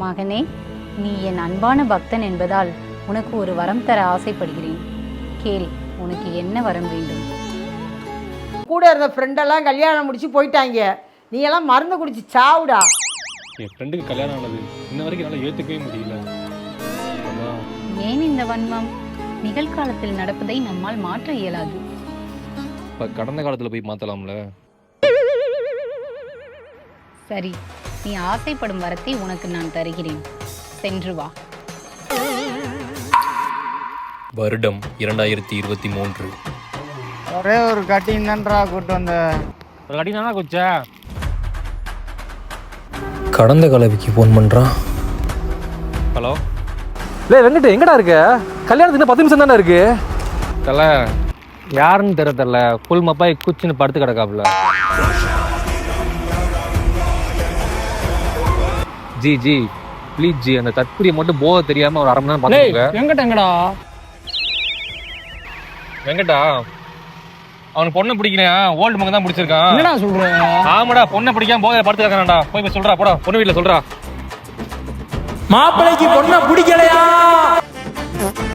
மகனே, நீ என் அன்பான பக்தன் என்பதால் உனக்கு ஒரு வரம் தர ஆசைப்படுகிறேன். கேள், உனக்கு என்ன வரம் வேண்டும்? கூட இருந்த ஃப்ரெண்டெல்லாம் கல்யாணம் முடிச்சு போயிட்டாங்க. நீ எல்லாம் மருந்து குடிச்சு சாவுடா. என் ஃப்ரெண்டுக்கு கல்யாணம் ஆனது இன்ன வரைக்கும் என்னால் ஏற்றுக்கவே முடியல. ஏன் இந்த வன்மம்? நிகழ்காலத்தில் நடப்பதை நம்மால் மாற்ற இயலாது. இப்போ கடந்த காலத்தில் போய் மாற்றலாம்ல. சரி, நீ ஆசைப்படும் வரத்தை உனக்கு நான் தருகிறேன். சென்று வா. வருடம் 2023. ஒரே ஒரு கட்டிங் தான்டா கூட்டு வந்த. ஒரு கட்டி தானே கொச்சா. கடந்த கலவிக்கு ஃபோன் பண்ணுறான். ஹலோ வெங்கட், எங்கடா இருக்க? கல்யாணத்துக்கு 10 நிமிஷம் தானே இருக்கு. தல யாருன்னு தெரியல, ஃபுல் மப்பாய் குச்சின்னு படுத்து கிடக்காப்புல. ஜி ஜி ப்ளீஸ் ஜி, அந்த தற்குறியை மட்டும் போக தெரியாம ஒரு 1/2 மணி நேரம் பார்த்துக்கோங்க. எங்கடா? வெங்கடா அவனுக்கு பொண்ணை பிடிக்கலையா? ஓல்டு மங்க தான் பிடிச்சிருக்கான். என்னடா சொல்ற? ஆமாடா, பொண்ணை பிடிக்காம போக படுத்து கிடக்கானடா. போய் சொல்றா, போடா பொண்ணு வீட்டுல சொல்றா. மாப்பிள்ளைக்கு பொண்ணை பிடிக்கலையா?